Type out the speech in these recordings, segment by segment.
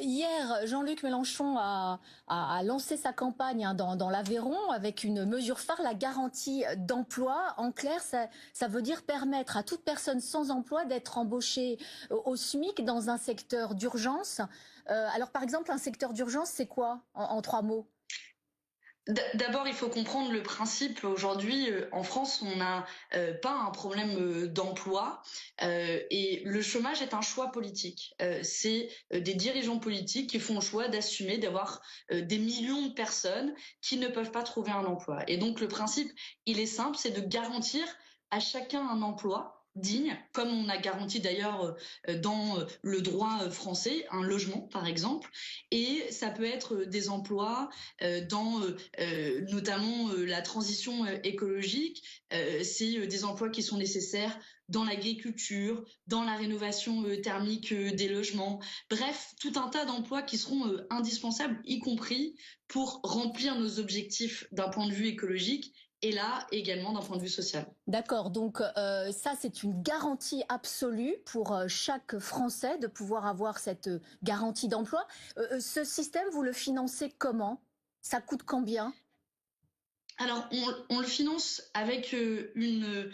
Hier, Jean-Luc Mélenchon a lancé sa campagne dans l'Aveyron avec une mesure phare, la garantie d'emploi. En clair, ça veut dire permettre à toute personne sans emploi d'être embauchée au SMIC dans un secteur d'urgence. Alors par exemple, un secteur d'urgence, c'est quoi en 3 mots? D'abord, il faut comprendre le principe. Aujourd'hui, en France, on n'a pas un problème d'emploi et le chômage est un choix politique. C'est des dirigeants politiques qui font le choix d'assumer d'avoir des millions de personnes qui ne peuvent pas trouver un emploi. Et donc, le principe, il est simple, c'est de garantir à chacun un emploi digne, comme on a garanti d'ailleurs dans le droit français, un logement par exemple, et ça peut être des emplois dans notamment la transition écologique. C'est des emplois qui sont nécessaires dans l'agriculture, dans la rénovation thermique des logements. Bref, tout un tas d'emplois qui seront indispensables, y compris pour remplir nos objectifs d'un point de vue écologique et là également d'un point de vue social. D'accord, donc ça c'est une garantie absolue pour chaque Français de pouvoir avoir cette garantie d'emploi. Ce système, vous le financez comment? Ça coûte combien? Alors, on le finance avec une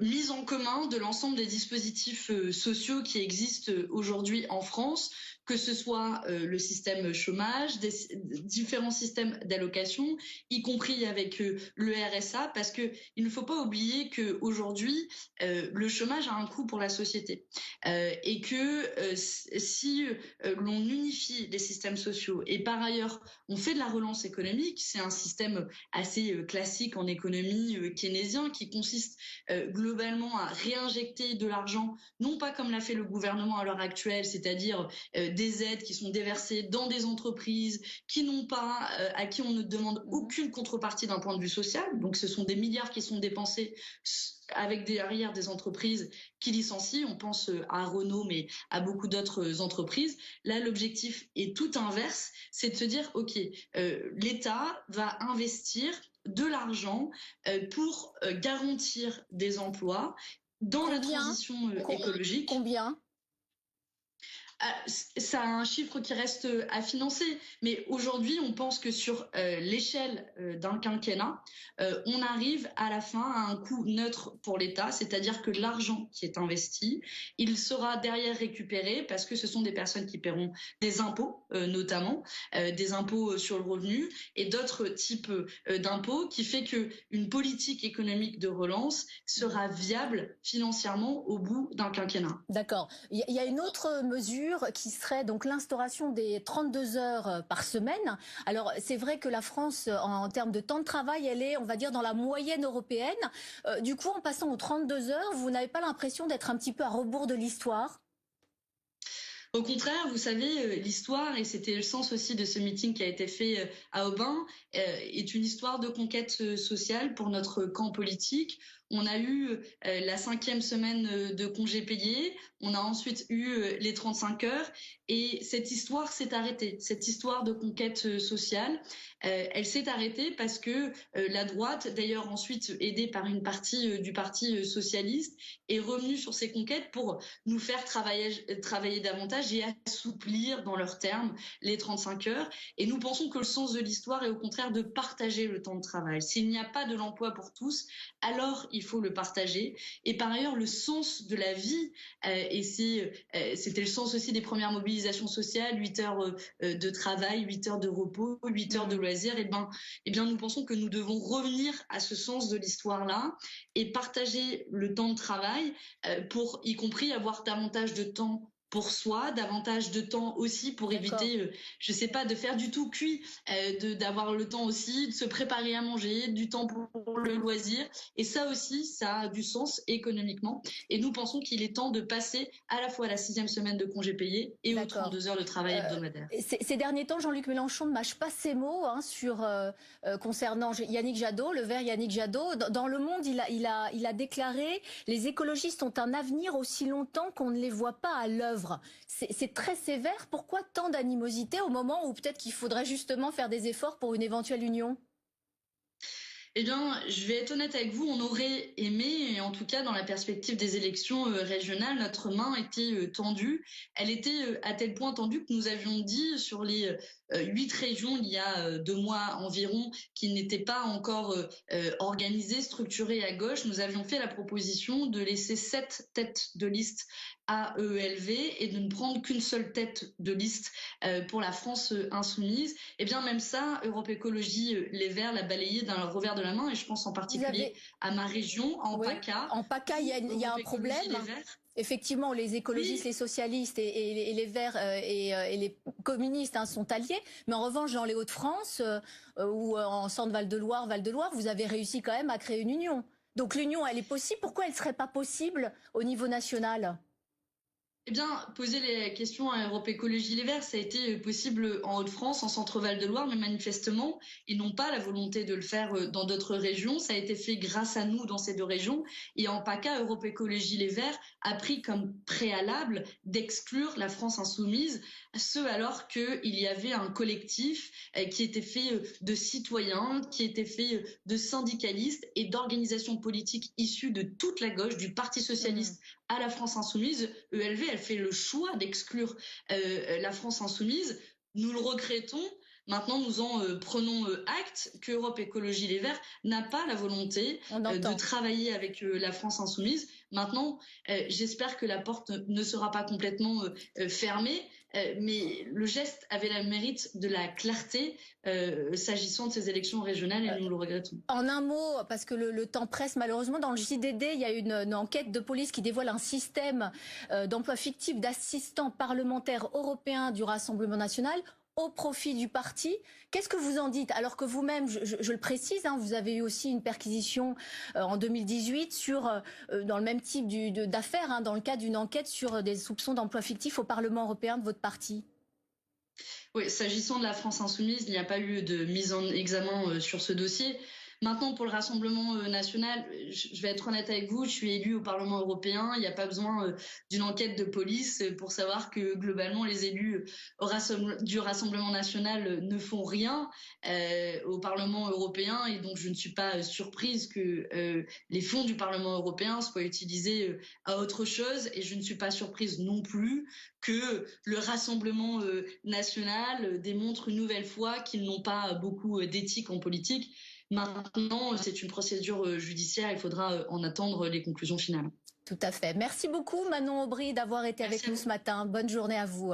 mise en commun de l'ensemble des dispositifs sociaux qui existent aujourd'hui en France, que ce soit le système chômage, différents systèmes d'allocation, y compris avec le RSA, parce que il ne faut pas oublier que aujourd'hui le chômage a un coût pour la société et que si l'on unifie les systèmes sociaux et par ailleurs on fait de la relance économique, c'est un système assez classique en économie keynésien qui consiste globalement à réinjecter de l'argent, non pas comme l'a fait le gouvernement à l'heure actuelle, c'est-à-dire des aides qui sont déversées dans des entreprises qui n'ont pas, à qui on ne demande aucune contrepartie d'un point de vue social. Donc ce sont des milliards qui sont dépensés avec derrière des entreprises qui licencient. On pense à Renault, mais à beaucoup d'autres entreprises. Là, l'objectif est tout inverse, c'est de se dire, OK, l'État va investir de l'argent pour garantir des emplois dans la Combien? transition écologique. Combien? Ça a un chiffre qui reste à financer, mais aujourd'hui, on pense que sur l'échelle d'un quinquennat, on arrive à la fin à un coût neutre pour l'État, c'est-à-dire que l'argent qui est investi, il sera derrière récupéré parce que ce sont des personnes qui paieront des impôts, notamment des impôts sur le revenu et d'autres types d'impôts, qui fait que une politique économique de relance sera viable financièrement au bout d'un quinquennat. D'accord. Il y a une autre mesure qui serait donc l'instauration des 32 heures par semaine. Alors c'est vrai que la France, en termes de temps de travail, elle est, on va dire, dans la moyenne européenne. Du coup, en passant aux 32 heures, vous n'avez pas l'impression d'être un petit peu à rebours de l'histoire? Au contraire, vous savez, l'histoire, et c'était le sens aussi de ce meeting qui a été fait à Aubin, est une histoire de conquête sociale pour notre camp politique. On a eu la 5e semaine de congés payés, on a ensuite eu les 35 heures, et cette histoire s'est arrêtée. Cette histoire de conquête sociale, elle s'est arrêtée parce que la droite, d'ailleurs ensuite aidée par une partie du Parti socialiste, est revenue sur ces conquêtes pour nous faire travailler davantage et assouplir dans leurs termes les 35 heures. Et nous pensons que le sens de l'histoire est au contraire de partager le temps de travail. S'il n'y a pas de l'emploi pour tous, alors il faut le partager. Et par ailleurs, le sens de la vie, et c'était le sens aussi des premières mobilisations sociales, 8 heures de travail, 8 heures de repos, 8 heures de loisirs, et bien nous pensons que nous devons revenir à ce sens de l'histoire-là et partager le temps de travail pour y compris avoir davantage de temps pour soi, davantage de temps aussi pour éviter, je sais pas, de faire du tout cuit, d'avoir le temps aussi de se préparer à manger, du temps pour le loisir. Et ça aussi, ça a du sens économiquement. Et nous pensons qu'il est temps de passer à la fois à la 6e semaine de congés payés et aux 32 heures de travail hebdomadaire. Ces derniers temps, Jean-Luc Mélenchon ne mâche pas ses mots concernant Yannick Jadot, le vert Yannick Jadot. Dans Le Monde, il a déclaré « Les écologistes ont un avenir aussi longtemps qu'on ne les voit pas à l'œuvre ». C'est très sévère. Pourquoi tant d'animosité au moment où peut-être qu'il faudrait justement faire des efforts pour une éventuelle union? Eh bien, je vais être honnête avec vous, on aurait aimé, et en tout cas dans la perspective des élections régionales, notre main était tendue. Elle était à tel point tendue que nous avions dit sur les 8 régions il y a 2 mois environ qui n'étaient pas encore organisées, structurées à gauche, nous avions fait la proposition de laisser 7 têtes de liste à EELV et de ne prendre qu'une seule tête de liste pour la France insoumise. Eh bien, même ça, Europe Écologie Les Verts l'a balayé d'un revers de la main, et je pense en Vous particulier avez, à ma région, en oui, PACA, en PACA, où il y a Europe un Écologie Les problème. Verts, Effectivement, les écologistes, oui, les socialistes et les Verts et les communistes sont alliés. Mais en revanche, dans les Hauts-de-France ou en centre Val-de-Loire, vous avez réussi quand même à créer une union. Donc l'union, elle est possible. Pourquoi elle ne serait pas possible au niveau national? eh bien, poser les questions à Europe Écologie Les Verts, ça a été possible en Hauts-de-France, en Centre-Val de Loire, mais manifestement, ils n'ont pas la volonté de le faire dans d'autres régions. Ça a été fait grâce à nous dans ces 2 régions. Et en PACA, Europe Écologie Les Verts a pris comme préalable d'exclure la France insoumise, ce alors qu'il y avait un collectif qui était fait de citoyens, qui était fait de syndicalistes et d'organisations politiques issues de toute la gauche, du Parti Hmm. socialiste à la France insoumise. ELV, elle fait le choix d'exclure la France insoumise. Nous le regrettons. Maintenant, nous en prenons acte que Europe Écologie Les Verts n'a pas la volonté On de entend. travailler avec la France insoumise. Maintenant, j'espère que la porte ne sera pas complètement fermée, mais le geste avait le mérite de la clarté s'agissant de ces élections régionales, et nous le regrettons. En un mot, parce que le temps presse malheureusement, dans le JDD, il y a une enquête de police qui dévoile un système d'emploi fictif d'assistants parlementaires européens du Rassemblement national au profit du parti. Qu'est-ce que vous en dites? Alors que vous-même, je le précise, vous avez eu aussi une perquisition en 2018 dans le même type d'affaires, dans le cadre d'une enquête sur des soupçons d'emploi fictif au Parlement européen de votre parti. Oui, s'agissant de la France insoumise, il n'y a pas eu de mise en examen sur ce dossier. Maintenant, pour le Rassemblement national, je vais être honnête avec vous, je suis élue au Parlement européen. Il n'y a pas besoin d'une enquête de police pour savoir que globalement, les élus du Rassemblement national ne font rien au Parlement européen. Et donc, je ne suis pas surprise que les fonds du Parlement européen soient utilisés à autre chose. Et je ne suis pas surprise non plus que le Rassemblement national démontre une nouvelle fois qu'ils n'ont pas beaucoup d'éthique en politique. Maintenant, c'est une procédure judiciaire, il faudra en attendre les conclusions finales. Tout à fait. Merci beaucoup Manon Aubry d'avoir été avec Merci à nous vous. ce matin. Bonne journée à vous.